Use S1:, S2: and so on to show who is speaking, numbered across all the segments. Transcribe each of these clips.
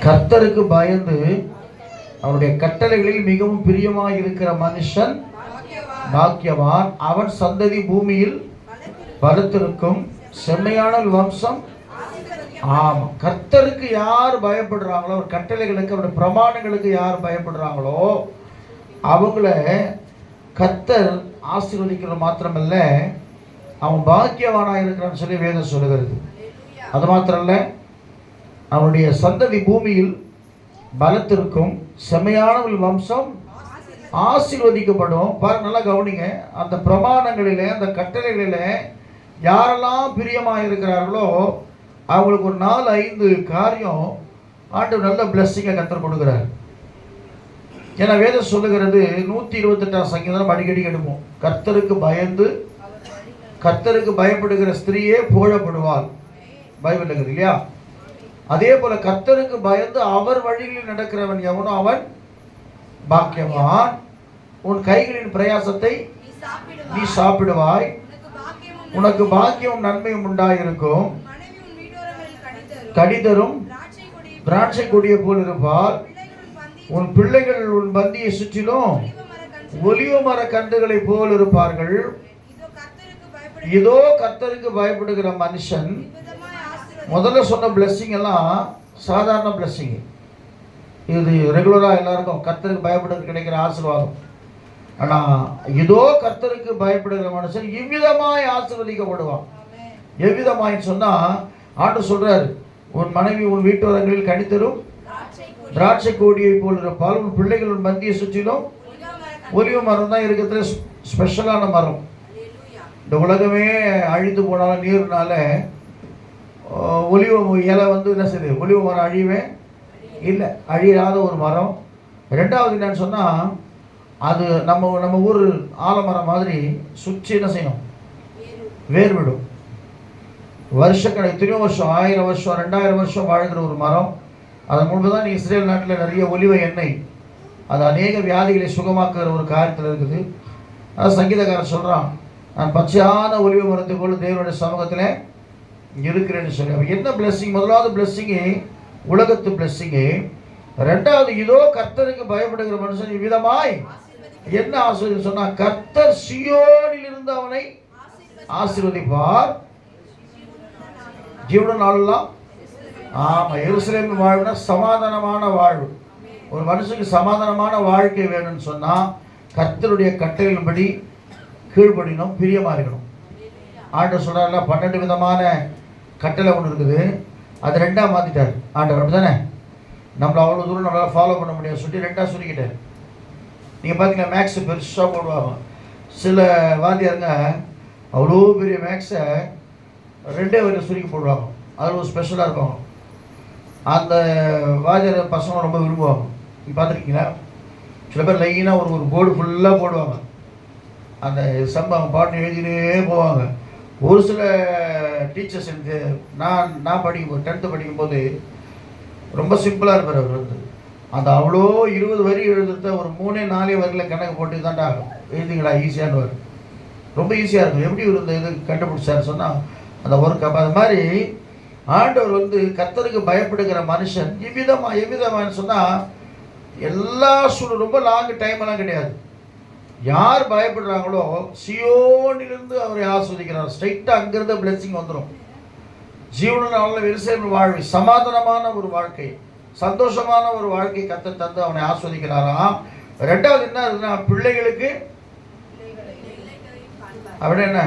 S1: கர்த்தருக்கு பயந்து அவருடைய கட்டளைகளில் மிகவும் பிரியமாய் இருக்கிற மனுஷன் பாக்கியவான். அவன் சந்ததி பூமியில் பலத்திருக்கும். செம்மையான வம்சம். ஆமா, கர்த்தருக்கு யார் பயப்படுறாங்களோ, அவர் கட்டளைகளுக்கு அவருடைய பிரமாணங்களுக்கு யார் பயப்படுறாங்களோ அவங்கள கர்த்தர் ஆசீர்வதிக்கிறது மாத்திரமல்ல, அவன் பாக்கியவானா இருக்கிறான்னு சொல்லி வேதம் சொல்லுகிறது. அது மாத்திரமல்ல, அவனுடைய சந்ததி பூமியில் பலத்திற்கும். செம்மையான வம்சம் ஆசீர்வதிக்கப்படும். பாருங்க, நல்லா கவனிங்க. அந்த பிரமாணங்களிலே அந்த கட்டளைகளிலே யாரெல்லாம் பிரியமாக இருக்கிறார்களோ அவங்களுக்கு ஒரு 4-5 காரியம் ஆண்டவர் நல்ல பிளஸ்ஸிங்கை கர்த்தர் கொடுக்குறார். ஏன்னா வேதம் சொல்லுகிறது, 128ஆம் சங்கீதம் அடிக்கடி எடுப்போம், கர்த்தருக்கு பயப்படுகிற ஸ்திரீயே புகழப்படுவாள். பைபிள் இருக்குது இல்லையா? அதே போல கர்த்தருக்கு பயந்து அவர் வழிகளில் நடக்கிறவன் எவனோ அவன் பாக்கியவான். உன் கைகளின் பிரயாசத்தை நீ சாப்பிடுவாய், உனக்கு பாக்கியம் நன்மையும் உண்டாயிருக்கும். கடிதரும் திராட்சை கொடியை போல் இருப்பார். உன் பிள்ளைகள் உன் பந்தியை சுற்றிலும் ஒலிவ மர கன்றுகளை போல் இருப்பார்கள். இதோ கர்த்தருக்கு பயப்படுகிற மனுஷன். முதல்ல சொன்ன பிளஸ்ஸிங் எல்லாம் சாதாரண பிளஸ்ஸிங். இது ரெகுலராக எல்லாருக்கும் கர்த்தருக்கு பயப்படுறது கிடைக்கிற ஆசீர்வாதம். ஆனால் இதோ கர்த்தருக்கு பயப்படுகிற மனுஷன் இவ்விதமாய் ஆசீர்வதிக்கப்படுவான். எவ்விதமாயின்னு சொன்னால் ஆண்டு சொல்றாரு, உன் மனைவி உன் வீட்டுவரங்களில் கனிதரும் திராட்சை கொடியை போல் இருப்பால். உன் பிள்ளைகள் உன் பந்தியை சுற்றிலும் ஒலிவ மரம் தான் இருக்கிறதுல ஸ்பெஷலான மரம். இந்த உலகமே அழிந்து போனாலும் நீர்னால ஒலிவ இலை என்ன செய்யுது? ஒலிவ மரம் அழிவே இல்லை, அழியாத ஒரு மரம். ரெண்டாவது என்னன்னு சொன்னால், அது நம்ம ஊர் ஆலமரம் மாதிரி சுற்றி என்ன செய்யணும்? வேர் விடும். வருஷக்கணக்கு எத்தனையோ வருஷம், 1000 வருஷம் 2000 வருஷம் வாழ்கிற ஒரு மரம். அதன் முன்பு தான் இஸ்ரேல் நாட்டில் நிறைய ஒலிவ எண்ணெய், அது அநேக வியாதிகளை சுகமாக்குற ஒரு காரியத்தில் இருக்குது. அதான் சங்கீதக்காரன் சொல்கிறான், நான் பச்சையான ஒலிவ மரத்தை போல தேவனுடைய சமூகத்தில் இருக்கிறேன்னு சொல்லி. என்ன பிளஸ்ஸிங்? முதலாவது பிளஸ்ஸிங்கு உலகத்து பிளஸ்ஸிங்கு. ரெண்டாவது, இதோ கர்த்தருக்கு பயப்படுகிற மனுஷன் இவ்விதமாய் என்ன ஆசீர்வாதம் சொன்னா, கர்த்தர் சியோனில் இருந்து அவனை ஆசீர்வதிப்பார். ஜீவன நாளெல்லாம். ஆமா, எருசலேம் வாழ்வுனா சமாதானமான வாழ்வு. ஒரு மனுஷனுக்கு சமாதானமான வாழ்க்கை வேணும்னு சொன்னா கர்த்தருடைய கட்டளையின்படி கீழ்ப்படினும் பிரியமா இருக்கணும். ஆண்டவர் சொல்றாருல, 12 விதமான கட்டளை ஒன்று இருக்குது, அது 2ஆ மாத்திட்டார் ஆண்டவர். அப்படித்தானே? நம்மளை அவ்வளோ தூரம் நம்மளால் ஃபாலோ பண்ண முடியாது சொல்லி 2ஆ சுருக்கிட்டார். நீங்கள் பார்த்தீங்கன்னா மேக்ஸு பெருசாக போடுவாங்க. சில வாத்தியாருங்க அவ்வளோ பெரிய மேக்ஸை 2 வரையும் சுருக்கி போடுவாங்க. அது ஒரு ஸ்பெஷலாக இருக்கும். அந்த வாத்தியார் பசங்க ரொம்ப விரும்புவாங்க. நீங்கள் பார்த்துருக்கீங்களா? சில பேர் லைனாக ஒரு போர்டு ஃபுல்லாக போடுவாங்க. அந்த சம்பவம் பாட்டு எழுதினே போவாங்க. ஒரு சில டீச்சர்ஸ் எனக்கு நான் படிக்கும்போது 10th படிக்கும்போது ரொம்ப சிம்பிளாக இருப்பார் அவர். அந்த அவ்வளோ 20 வரி எழுதுறத ஒரு 3-4 வரியில் கணக்கு போட்டு தான்டா எழுதிங்களா ஈஸியானவர். ரொம்ப ஈஸியாக இருக்கும். எப்படி இந்த இது கண்டுபிடிச்சார் சொன்னால் அந்த ஒர்க். அப்போ அது மாதிரி ஆண்டவர் கர்த்தருக்கு பயப்படுகிற மனுஷன் எவ்விதமானு சொன்னால் எல்லா ரொம்ப லாங் டைமெல்லாம் கிடையாது. யார் பயப்படுறாங்களோ சியோனிலிருந்து அவரை ஆஸ்வதிக்கிறார். ஸ்ட்ரைட்டாக அங்கிருந்து பிளெஸிங் வந்துடும். ஜீவன நாளில் விரிசேர்ந்த வாழ்வு, சமாதானமான ஒரு வாழ்க்கை, சந்தோஷமான ஒரு வாழ்க்கை கர்த்தர் தந்து அவனை ஆஸ்வதிக்கிறாராம். ரெண்டாவது என்ன இருக்குன்னா, பிள்ளைகளுக்கு அப்படி என்ன?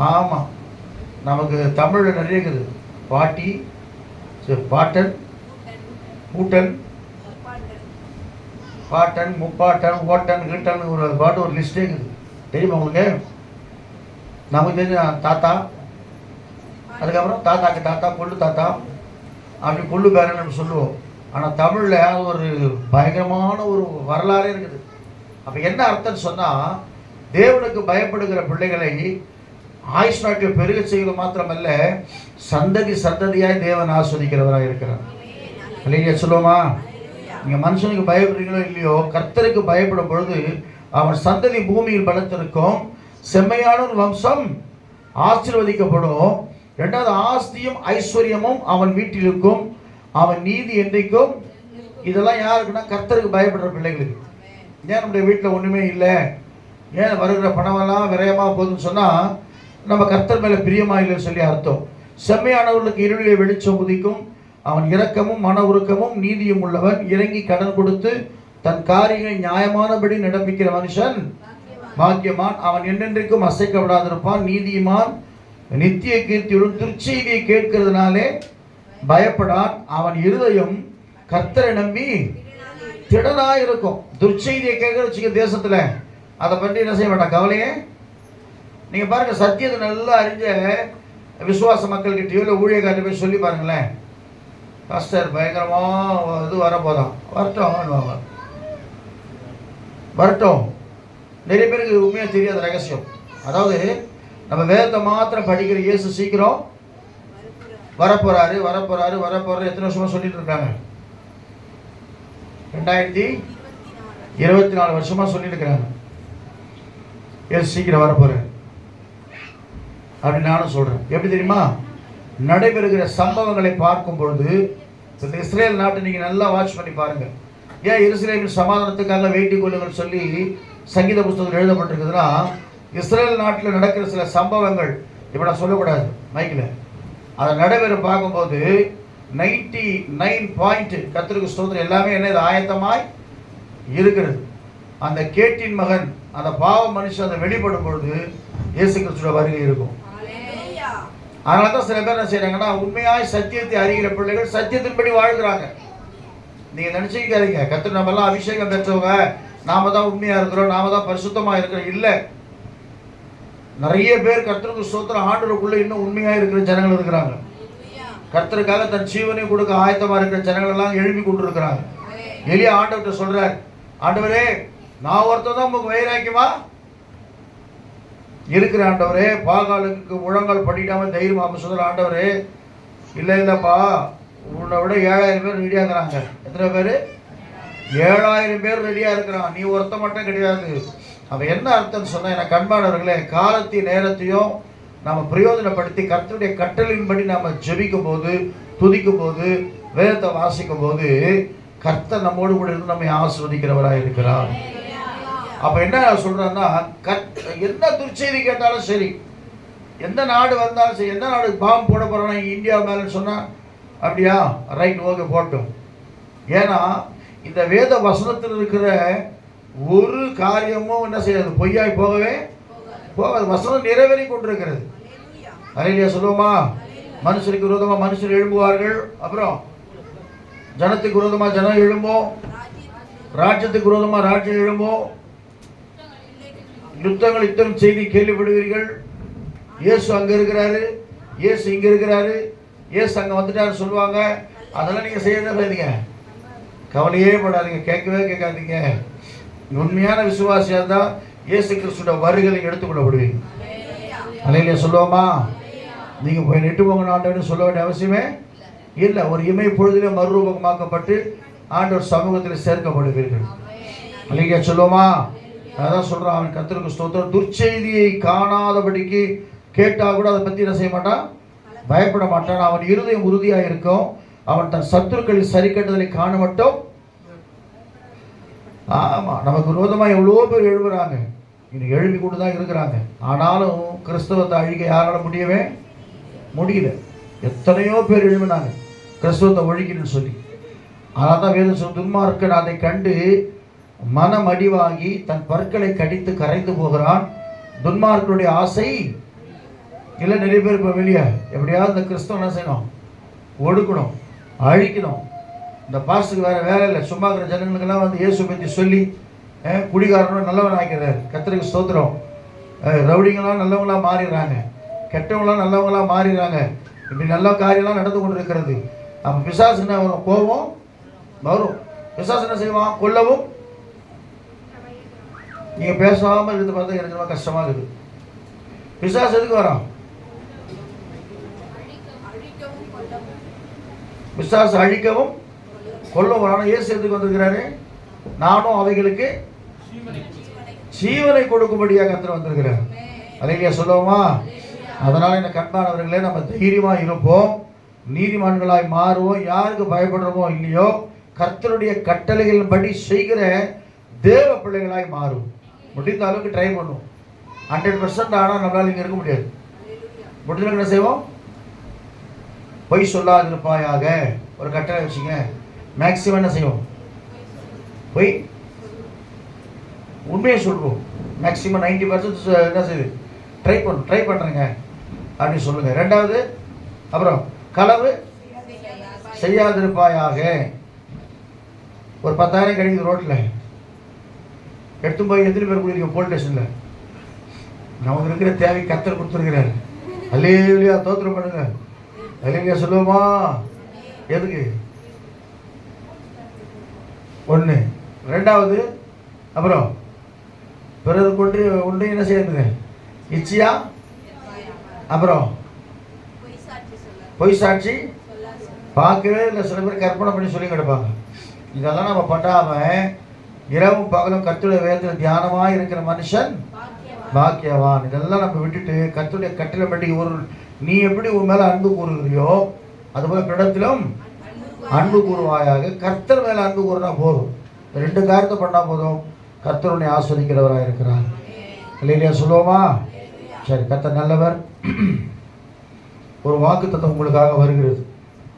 S1: ஆமாம், நமக்கு தமிழில் நிறைய இருக்குது. பாட்டி, பாட்டன், பூட்டன், பாட்டன், முப்பாட்டன், ஓட்டன், கீட்டன், ஒரு பாட்டு ஒரு லிஸ்டே இருக்குது. தெரியுமா உங்களுக்கு? நமக்கு தெரிஞ்ச தாத்தா, அதுக்கப்புறம் தாத்தாக்கு தாத்தா, கொள்ளு தாத்தா, அப்படி கொள்ளு பேரன்னு சொல்லுவோம். ஆனால் தமிழில் ஒரு பயங்கரமான ஒரு வரலாறே இருக்குது. அப்போ என்ன அர்த்தம்னு சொன்னால், தேவனுக்கு பயப்படுகிற பிள்ளைகளை ஆயுஷ் நாட்டில் பெருக செய்வது மாத்திரமல்ல, சந்ததி சந்ததியாய் தேவன் ஆஸ்வதிக்கிறவராக இருக்கிறார். இல்லையா சொல்லுவோமா? நீங்கள் மனுஷனுக்கு பயப்படுறீங்களோ இல்லையோ, கர்த்தருக்கு பயப்படும் பொழுது அவன் சந்ததி பூமியில் பலத்திருக்கும். செம்மையான ஒரு வம்சம் ஆசீர்வதிக்கப்படும். இரண்டாவது, ஆஸ்தியும் ஐஸ்வர்யமும் அவன் வீட்டில் இருக்கும், அவன் நீதி என்றைக்கும். இதெல்லாம் யாருக்குன்னா கர்த்தருக்கு பயப்படுற பிள்ளைகளுக்கு. ஏன் நம்முடைய வீட்டில் ஒன்றுமே இல்லை, ஏன் வருகிற பணமெல்லாம் விரயமாக போகுதுன்னு சொன்னால் நம்ம கர்த்தர் மேலே பிரியமாக இல்லைன்னு சொல்லி அர்த்தம். செம்மையானவர்களுக்கு இருளிலே வெளிச்சம் உதிக்கும், அவன் இரக்கமும் மன உருக்கமும் நீதியும் உள்ளவன், இறங்கி கடன் கொடுத்து தன் காரியங்களை நியாயமானபடி நடப்பிக்கிற மனுஷன் பாக்கியமான். அவன் என்னென்றைக்கும் அசைக்கப்படாதிருப்பான், நீதிமான் நித்திய கீர்த்தியுடன். துர்ச்செய்தியை கேட்கிறதுனாலே பயப்படான், அவன் இருதயம் கர்த்தரை நம்பி திடனாக இருக்கும். துர்ச்செய்தியை கேட்கற தேசத்தில் அதை பற்றி என்ன செய்ய மாட்டான், கவலையே. நீங்கள் பாருங்க, சத்தியத்தை நல்லா அறிஞ்ச விசுவாச மக்கள்கிட்டயோ இல்லை ஊழியக்காரர் போய் சொல்லி பாருங்களேன், பாஸ்டர் பயங்கரமாக இது வரப்போதான், வரட்டும் வரட்டும். நிறைய பேருக்கு உண்மையாக தெரியாத ரகசியம். அதாவது நம்ம வேதத்தை மாத்திரம் படிக்கிற இயேசு சீக்கிரம் வரப்போறாரு எத்தனை வருஷமா சொல்லிட்டு இருக்காங்க? 2024 வருஷமா சொல்லிட்டு இருக்கிறாங்க இயேசு சீக்கிரம் வரப்போறாரு அப்படின்னு நானும் சொல்றேன். எப்படி தெரியுமா? நடைபெறுகிற சம்பவங்களை பார்க்கும் பொழுது இந்த இஸ்ரேல் நாட்டை நீங்க நல்லா வாட்ச் பண்ணி பாருங்க. ஏன் இஸ்ரேலின் சமாதானத்துக்காக வேண்டிக் கொள்ளுங்கள் சொல்லி சங்கீத புத்தகத்தில் எழுதப்பட்டிருக்குதுன்னா, இஸ்ரேல் நாட்டில் நடக்கிற சில சம்பவங்கள் இப்போ நான் சொல்லக்கூடாது மைக்கில், அதை நடைபெற பார்க்கும்போது 99 கர்த்தருக்கு ஸ்தோத்திரம் எல்லாமே என்ன ஆயத்தமாய் இருக்கிறது. அந்த கேட்டின் மகன், அந்த பாவ மனுஷன் அதை வெளிப்படும் பொழுது இயேசு கிறிஸ்துவோட வருகை இருக்கும். அதனால தான் சில பேர் என்ன செய்யறாங்கன்னா, உண்மையாய் சத்தியத்தை அறிகிற பிள்ளைகள் சத்தியத்தின்படி வாழ்கிறாங்க. நீங்க நினைச்சுக்காதீங்க கர்த்தர் நம்ம எல்லாம் அபிஷேகம் பெற்றவங்க, நாம தான் உண்மையா இருக்கிறோம், நாம தான் பரிசுத்தமா இருக்கிறோம். இல்லை, நிறைய பேர் கர்த்தருக்கு ஸ்தோத்திரம் ஆண்டவருக்குள்ள இன்னும் உண்மையா இருக்கிற ஜனங்கள் இருக்கிறாங்க. கர்த்தருக்காக தன் ஜீவனை கொடுக்க ஆயத்தமா இருக்கிற ஜனங்கள் எல்லாம் எழுப்பி கொண்டு இருக்கிறாங்க. எலியா ஆண்டவர்கிட்ட சொல்றார், ஆண்டவரே நான் ஒருத்தர் தான் உங்களுக்கு வைராக்கியமா இருக்கிற ஆண்டவரே, பாகாலுக்கு முழங்கால் படிக்காம தைரியமா சொல்ற ஆண்டவரே, இல்லப்பா உன்னை விட 7000 பேர் ரெடியா இருக்கிறாங்க. எத்தனை பேர்? 7000 பேர் ரெடியா இருக்கிறான், நீ ஒருத்த மட்டும் கிடையாது. அப்ப என்ன அர்த்தம்னு சொன்னா, எனக்கு அன்பானவர்களே, காலத்தையும் நேரத்தையும் நம்ம பிரயோஜனப்படுத்தி கர்த்தருடைய கட்டளையின்படி நம்ம ஜெபிக்கும் போது, துதிக்கும் போது, வேதத்தை வாசிக்கும் போது கர்த்தர் நம்மோடு கூட இருந்து நம்மை ஆசீர்வதிக்கிறவராக இருக்கிறார். அப்ப என்ன சொல்றேன்னா, என்ன துர்ச்செய்தி கேட்டாலும் சரி, எந்த நாடு வந்தாலும் சரி, எந்த நாடு பாம்பு போட போறானா இந்தியா மேலன்னு சொன்னா, அப்படியா ரைட் ஓகே போட்டோம். ஏன்னா இந்த வேத வசனத்தில் இருக்கிற ஒரு காரியமும் என்ன செய்யாது, பொய்யாய் போகவே போகாது. வசனம் நிறைவேறி கொண்டிருக்கிறது. அல்லேலூயா சொல்லுவோமா? மனுஷருக்கு விரோதமா மனுஷர் எழும்புவார்கள், அப்புறம் ஜனத்துக்கு விரோதமா ஜனம் எழும்போம், ராஜ்யத்துக்கு விரோதமா ராஜ்யம் எழும்போம், யுத்தங்கள் யுத்தம் செய்தி கேள்விப்படுவீர்கள். இயேசு அங்க இருக்கிறாரு, இயேசு இங்க இருக்கிறாரு, இயேசு அங்க வந்துட்டாரு சொல்லுவாங்க. அதெல்லாம் நீங்க செய்யாதீங்க, கவலையே படாதீங்க, கேட்கவே கேட்காதீங்க. உண்மையான விசுவாசியா தான் இயேசு கிறிஸ்துவோட வருகையை எடுத்துக்கொள்ளப்படுவீங்க. அல்லேலூயா சொல்லுவோமா? நீங்க போய் நெட்டு போங்க ஆண்டவர்னு சொல்ல வேண்டிய அவசியமே இல்லை. ஒரு இமை பொழுதிலே மறுரூபமாக்கப்பட்டு ஆண்டவர் சமூகத்தில் சேர்க்கப்படுவீர்கள். அல்லேலூயா சொல்லுவோமா? அதான் சொல்றான், அவன் கர்த்தருக்கு ஸ்தோத்திரம். துர்ச்செய்தியை காணாதபடிக்கு கேட்டா கூட அதை பத்தி என்ன செய்ய மாட்டான், பயப்பட மாட்டான். அவன் இருதயம் உறுதியா இருக்கும், அவன் தன் சத்துருக்களின் சரி கட்டுதலை காண மட்டும். ஆமா, நமக்கு விரோதமா எவ்வளோ பேர் எழுப்புறாங்க, இன்னும் எழுப்பி கொண்டு தான் இருக்கிறாங்க. ஆனாலும் கிறிஸ்தவத்தை அழிக்க யாரால முடியவே முடியல. எத்தனையோ பேர் எழுப்பினாங்க கிறிஸ்தவத்தை ஒழிக்கணும்னு சொல்லி. ஆனால் தான் வேதம் சொல்லும், துன்மார்க்கன் அதை கண்டு மனம் அடிவாகி தன் பற்களை கடித்து கரைந்து போகிறான். துன்மார்க்கனுடைய ஆசை இல்லை. நிறைய பேர் இப்போ வெளியே எப்படியாவது இந்த கிறிஸ்தவம் என்ன செய்யணும், ஒடுக்கணும், அழிக்கணும். இந்த பாஸ்டுக்கு வேற வேலை இல்லை, சும்மா இருக்கிற ஜனங்களுக்கெல்லாம் வந்து இயேசு பற்றி சொல்லி குடிகாரனும் நல்லவன் ஆக்கிறார். கர்த்தருக்கு ஸ்தோத்திரம். ரவுடிங்கெல்லாம் நல்லவங்களாம் மாறிடுறாங்க, கெட்டவங்களாம் நல்லவங்களாம் மாறிடுறாங்க. இப்படி நல்ல காரியம்லாம் நடந்து கொண்டு இருக்கிறது. நம்ம பிசாசுன்னா வரும், கோபம் வரும். பிசாசு என்ன செய்வான், கொல்லவும். நீங்கள் பேசாமல் இருந்து பார்த்தா எனக்கு ரொம்ப கஷ்டமாக இருக்குது. பிசாசு எதுக்கு வரான்? பிசாசு அழிக்கவும் கொல்லவும். ஆனால் இயேசு எதுக்கு வந்திருக்கிறாரு? நானும் அவைகளுக்கு ஜீவனை கொடுக்கும்படியாக கர்த்தர் வந்திருக்கிறார். அல்லேலூயா சொல்லுவோமா? அதனால இந்த கண்பானவர்களே, நம்ம தைரியமா இருப்போம், நீதிமான்களாய் மாறுவோம். யாருக்கு பயப்படுறோமோ இல்லையோ, கர்த்தருடைய கட்டளைகளின் படி செய்கிற தேவ பிள்ளைகளாய் மாறும். முடிந்த அளவுக்கு ட்ரை பண்ணுவோம். 100% ஆனால் நம்மளால் இங்கே இருக்க முடியாது. முடிஞ்ச என்ன செய்வோம்? பொய் சொல்லாதிருப்பாயாக ஒரு கட்டளை வச்சுங்க. மேக்சிமம் என்ன செய்வோம்? பொய் உண்மையை சொல்லுவோம். மேக்சிமம் 90% என்ன செய்யுது? ட்ரை பண்ணுறேங்க அப்படின்னு சொல்லுங்க. ரெண்டாவது, அப்புறம் களவு செய்யாதிருப்பாயாக. ஒரு 10,000 கிடைக்குது ரோட்டில், எடுத்து போய் எத்தனை பேர் கூடியிருக்கோம் போலீஸ் ஸ்டேஷனில்? நமக்கு இருக்கிற தேவை கர்த்தர் கொடுத்துருக்கிறார். அல்லேலூயா, தோத்திரம் பண்ணுங்க. அல்லேலூயா சொல்லுவோமா? எதுக்கு? ஒன்று. ரெண்டாவது, அப்புறம் பிறகு ஒன்று என்ன செய்யுதுங்க? இச்சியா. அப்புறம் பொய் சாட்சி பார்க்கவே இல்லை. சில பேர் கற்பனை பண்ணி சொல்லி கிடப்பாங்க. இதெல்லாம் நம்ம பண்ணாமல் இரவும் பகலும் கர்த்தருடைய வேதத்தில் தியானமாக இருக்கிற மனுஷன் பாக்கியவான். இதெல்லாம் நம்ம விட்டுட்டு கர்த்தருடைய கட்டளை படி நீ எப்படி உன் மேலே அன்பு கூறுகிறியோ அதுபோல பிடத்திலும் அன்பு கூறுவாயாக. கர்த்தர் மேலே அன்பு கூறுனா போதும். 2 காரியத்தை பண்ணால் போதும். கர்த்தருடைய ஆஸ்வதிக்கிறவராக இருக்கிறார். இல்லையா சொல்லுவோமா? சரி, கர்த்தர் நல்லவர். ஒரு வாக்குத்தத்தம் உங்களுக்காக வருகிறது.